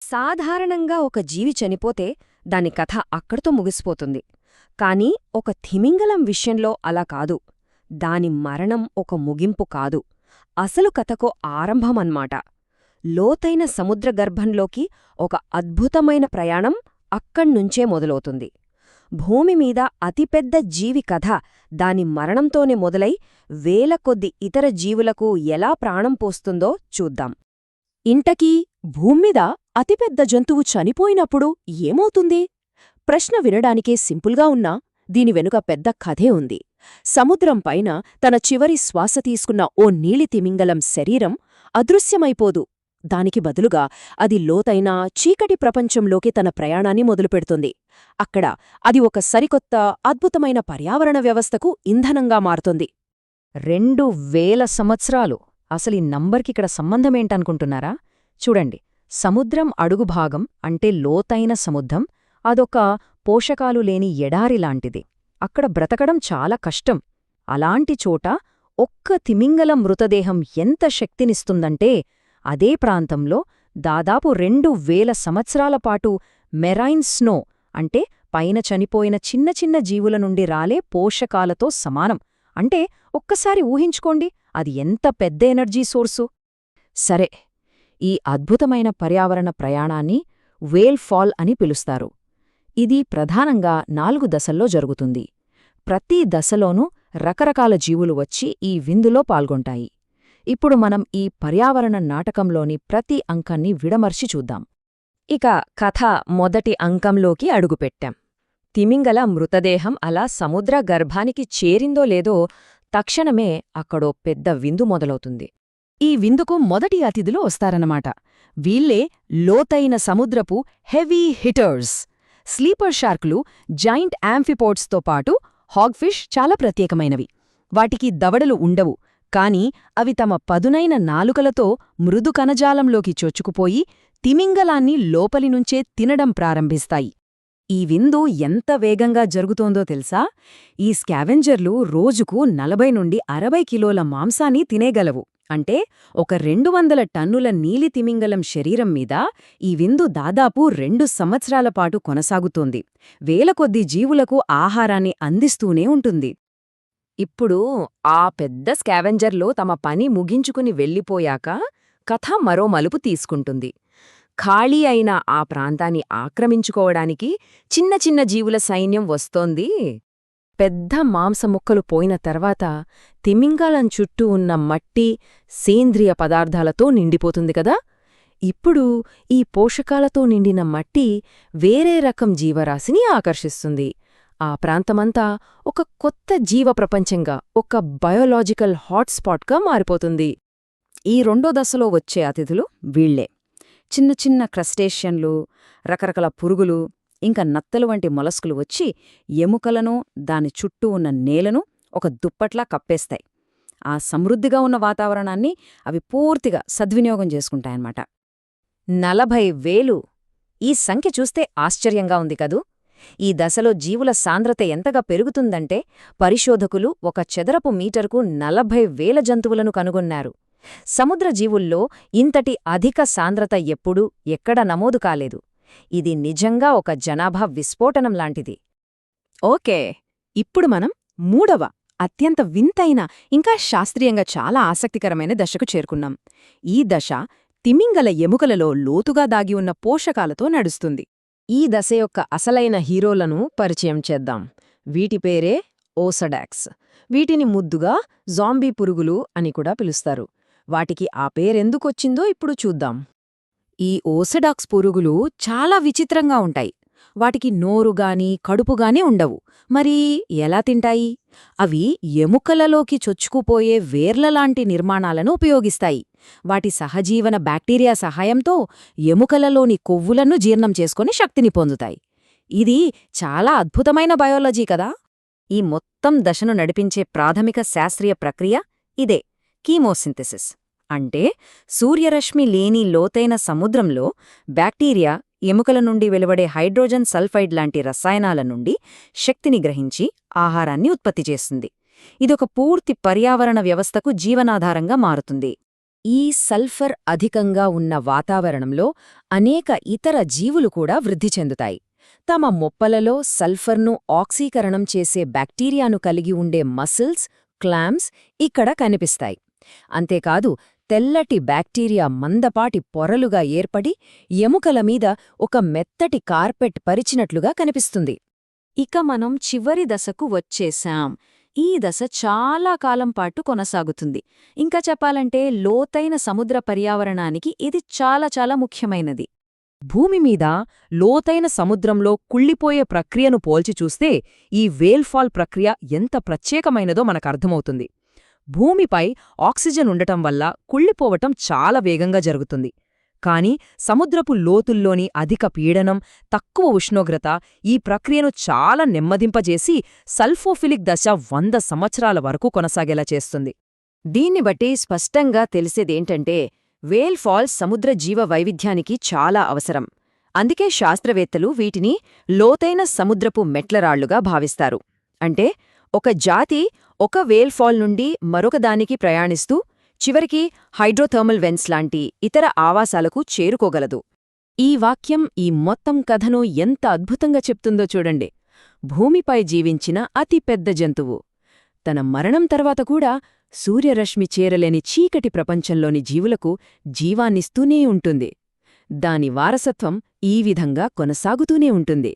సాధారణంగా ఒక జీవి చనిపోతే దాని కథ అక్కడితో ముగిసిపోతుంది. కాని ఒక థిమింగలం విషయంలో అలా కాదు. దాని మరణం ఒక ముగింపు కాదు, అసలు కథకో ఆరంభమన్మాట. లోతైన సముద్రగర్భంలోకి ఒక అద్భుతమైన ప్రయాణం అక్కడ్నుంచే మొదలవుతుంది. భూమిమీద అతిపెద్ద జీవి కథ దాని మరణంతోనే మొదలై వేల కొద్ది ఇతర జీవులకు ఎలా ప్రాణం పోస్తుందో చూద్దాం. ఇంతకీ భూమ్మీద అతిపెద్ద జంతువు చనిపోయినప్పుడు ఏమవుతుంది? ప్రశ్న వినడానికే సింపుల్గా ఉన్నా దీని వెనుక పెద్ద కథే ఉంది. సముద్రం పైన తన చివరి శ్వాస తీసుకున్న ఓ నీలి తిమింగలం శరీరం అదృశ్యమైపోదు. దానికి బదులుగా అది లోతైన చీకటి ప్రపంచంలోకి తన ప్రయాణాన్ని మొదలుపెడుతుంది. అక్కడ అది ఒక సరికొత్త అద్భుతమైన పర్యావరణ వ్యవస్థకు ఇంధనంగా మారుతుంది. 2000 సంవత్సరాలు! అసలీ నంబర్కిక్కడ సంబంధమేంటనుకుంటున్నారా? చూడండి, సముద్రం అడుగుభాగం అంటే లోతైన సముద్రం అదొక పోషకాలు లేని ఎడారిలాంటిది. అక్కడ బ్రతకడం చాలా కష్టం. అలాంటి చోట ఒక్క తిమింగలం మృతదేహం ఎంత శక్తినిస్తుందంటే అదే ప్రాంతంలో దాదాపు 2000 సంవత్సరాల పాటు మెరైన్ స్నో అంటే పైన చనిపోయిన చిన్న చిన్న జీవుల నుండి రాలే పోషకాలతో సమానం. అంటే ఒక్కసారి ఊహించుకోండి, అది ఎంత పెద్ద ఎనర్జీ సోర్సు. సరే, ఈ అద్భుతమైన పర్యావరణ ప్రయాణాన్ని వేల్ ఫాల్ అని పిలుస్తారు. ఇది ప్రధానంగా 4 దశల్లో జరుగుతుంది. ప్రతి దశలోనూ రకరకాల జీవులు వచ్చి ఈ విందులో పాల్గొంటాయి. ఇప్పుడు మనం ఈ పర్యావరణ నాటకంలోని ప్రతి అంకాన్ని విడమర్చి చూద్దాం. ఇక కథ మొదటి అంకంలోకి అడుగుపెట్టాం. తిమింగల మృతదేహం అలా సముద్ర గర్భానికి చేరిందో లేదో తక్షణమే అక్కడో పెద్ద విందు మొదలవుతుంది. ఈ విందుకు మొదటి అతిథులు వస్తారన్నమాట. వీళ్ళే లోతైన సముద్రపు హెవీ హిటర్స్. స్లీపర్ షార్కులు, జైంట్ యాంఫిపోడ్స్తో పాటు హాగ్ఫిష్ చాలా ప్రత్యేకమైనవి. వాటికి దవడలు ఉండవు, కాని అవి తమ పదునైన నాలుకలతో మృదు కణజాలంలోకి చొచ్చుకుపోయి తిమింగలాన్ని లోపలినుంచే తినడం ప్రారంభిస్తాయి. ఈ విందు ఎంత వేగంగా జరుగుతోందో తెలుసా? ఈ స్కావెంజర్లు రోజుకు 40 నుండి 60 కిలోల మాంసాన్ని తినేగలవు. అంటే ఒక 200 టన్నుల నీలి తిమింగలం శరీరం మీద ఈ విందు దాదాపు 2 సంవత్సరాల పాటు కొనసాగుతోంది. వేల కొద్ది జీవులకు ఆహారాన్ని అందిస్తూనే ఉంటుంది. ఇప్పుడు ఆ పెద్ద స్కావెంజర్లు తమ పని ముగించుకుని వెళ్ళిపోయాక కథ మరో మలుపు తీసుకుంటుంది. ఖాళీ అయిన ఆ ప్రాంతాన్ని ఆక్రమించుకోవడానికి చిన్న చిన్న జీవుల సైన్యం వస్తోంది. పెద్ద మాంసముక్కలు పోయిన తర్వాత తిమింగలం చుట్టూ ఉన్న మట్టి, సేంద్రియ పదార్థాలతో నిండిపోతుంది కదా. ఇప్పుడు ఈ పోషకాలతో నిండిన మట్టి వేరే రకం జీవరాశిని ఆకర్షిస్తుంది. ఆ ప్రాంతమంతా ఒక కొత్త జీవప్రపంచంగా, ఒక బయోలాజికల్ హాట్స్పాట్గా మారిపోతుంది. ఈ రెండో దశలో వచ్చే అతిథులు వీళ్లే. చిన్న చిన్న క్రస్టేషియన్లు, రకరకాల పురుగులు, ఇంకా నత్తలు వంటి మొలస్కులు వచ్చి ఎముకలను, దాని చుట్టూ ఉన్న నేలను ఒక దుప్పట్లా కప్పేస్తాయి. ఆ సమృద్ధిగా ఉన్న వాతావరణాన్ని అవి పూర్తిగా సద్వినియోగం చేసుకుంటాయన్నమాట. 40,000! ఈ సంఖ్య చూస్తే ఆశ్చర్యంగా ఉంది కదూ. ఈ దశలో జీవుల సాంద్రత ఎంతగా పెరుగుతుందంటే పరిశోధకులు ఒక చదరపు మీటరుకు 40,000 జంతువులను కనుగొన్నారు. సముద్ర జీవుల్లో ఇంతటి అధిక సాంద్రత ఎప్పుడూ ఎక్కడా నమోదు కాలేదు. ఇది నిజంగా ఒక జనాభా విస్ఫోటనం లాంటిది. ఓకే, ఇప్పుడు మనం మూడవ అత్యంత వింతైన, ఇంకా శాస్త్రీయంగా చాలా ఆసక్తికరమైన దశకు చేరుకున్నాం. ఈ దశ తిమింగల ఎముకలలో లోతుగా దాగి ఉన్న పోషకాలతో నడుస్తుంది. ఈ దశ యొక్క అసలైన హీరోలను పరిచయం చేద్దాం. వీటి పేరే ఓసడాక్స్. వీటిని ముద్దుగా జాంబీ పురుగులు అని కూడా పిలుస్తారు. వాటికి ఆ పేరెందుకొచ్చిందో ఇప్పుడు చూద్దాం. ఈ ఓసడాక్స్ పురుగులు చాలా విచిత్రంగా ఉంటాయి. వాటికి నోరుగాని కడుపుగాని ఉండవు. మరి ఎలా తింటాయి? అవి ఎముకలలోకి చొచ్చుకుపోయే వేర్లలాంటి నిర్మాణాలను ఉపయోగిస్తాయి. వాటి సహజీవన బ్యాక్టీరియా సహాయంతో ఎముకలలోని కొవ్వులను జీర్ణం చేసుకుని శక్తిని పొందుతాయి. ఇది చాలా అద్భుతమైన బయాలజీ కదా. ఈ మొత్తం దశను నడిపించే ప్రాథమిక శాస్త్రీయ ప్రక్రియ ఇదే, కీమోసింథసిస్. అంటే సూర్యరశ్మి లేని లోతైన సముద్రంలో బ్యాక్టీరియా ఎముకల నుండి వెలువడే హైడ్రోజన్ సల్ఫైడ్ లాంటి రసాయనాల నుండి శక్తిని గ్రహించి ఆహారాన్ని ఉత్పత్తి చేస్తుంది. ఇదొక పూర్తి పర్యావరణ వ్యవస్థకు జీవనాధారంగా మారుతుంది. ఈ సల్ఫర్ అధికంగా ఉన్న వాతావరణంలో అనేక ఇతర జీవులు కూడా వృద్ధి చెందుతాయి. తమ మొప్పలలో సల్ఫర్ను ఆక్సీకరణం చేసే బ్యాక్టీరియాను కలిగి ఉండే మసిల్స్, క్లామ్స్ ఇక్కడ కనిపిస్తాయి. అంతేకాదు తెల్లటి బ్యాక్టీరియా మందపాటి పొరలుగా ఏర్పడి ఎముకల మీద ఒక మెత్తటి కార్పెట్ పరిచినట్లుగా కనిపిస్తుంది. ఇక మనం చివరి దశకు వచ్చేశాం. ఈ దశ చాలా కాలం పాటు కొనసాగుతుంది. ఇంకా చెప్పాలంటే లోతైన సముద్ర పర్యావరణానికి ఇది చాలా ముఖ్యమైనది. భూమి మీద లోతైన సముద్రంలో కుళ్ళిపోయే ప్రక్రియను పోల్చి చూస్తే ఈ వేల్ఫాల్ ప్రక్రియ ఎంత ప్రత్యేకమైనదో మనకర్థమవుతుంది. భూమిపై ఆక్సిజన్ ఉండటం వల్ల కుళ్ళిపోవటం చాలా వేగంగా జరుగుతుంది. కాని సముద్రపు లోతుల్లోని అధిక పీడనం, తక్కువ ఉష్ణోగ్రత ఈ ప్రక్రియను చాలా నెమ్మదింపజేసి సల్ఫోఫిలిక్ దశ 100 సంవత్సరాల వరకు కొనసాగేలా చేస్తుంది. దీన్ని బట్టి స్పష్టంగా తెలిసేదేంటంటే వేల్ ఫాల్స్ సముద్ర జీవ వైవిధ్యానికి చాలా అవసరం. అందుకే శాస్త్రవేత్తలు వీటిని లోతైన సముద్రపు మెట్లరాళ్లుగా భావిస్తారు. అంటే ఒక జాతి ఒక వేల్ ఫాల్ నుండి మరొకదానికి ప్రయాణిస్తూ చివరికి హైడ్రోథర్మల్ వెన్స్ లాంటి ఇతర ఆవాసాలకు చేరుకోగలదు. ఈ వాక్యం ఈ మొత్తం కథను ఎంత అద్భుతంగా చెప్తుందో చూడండి. భూమిపై జీవించిన అతి పెద్ద జంతువు తన మరణం తర్వాత కూడా సూర్యరశ్మి చేరలేని చీకటి ప్రపంచంలోని జీవులకు జీవాన్నిస్తూనే ఉంటుంది. దాని వారసత్వం ఈ విధంగా కొనసాగుతూనే ఉంటుంది.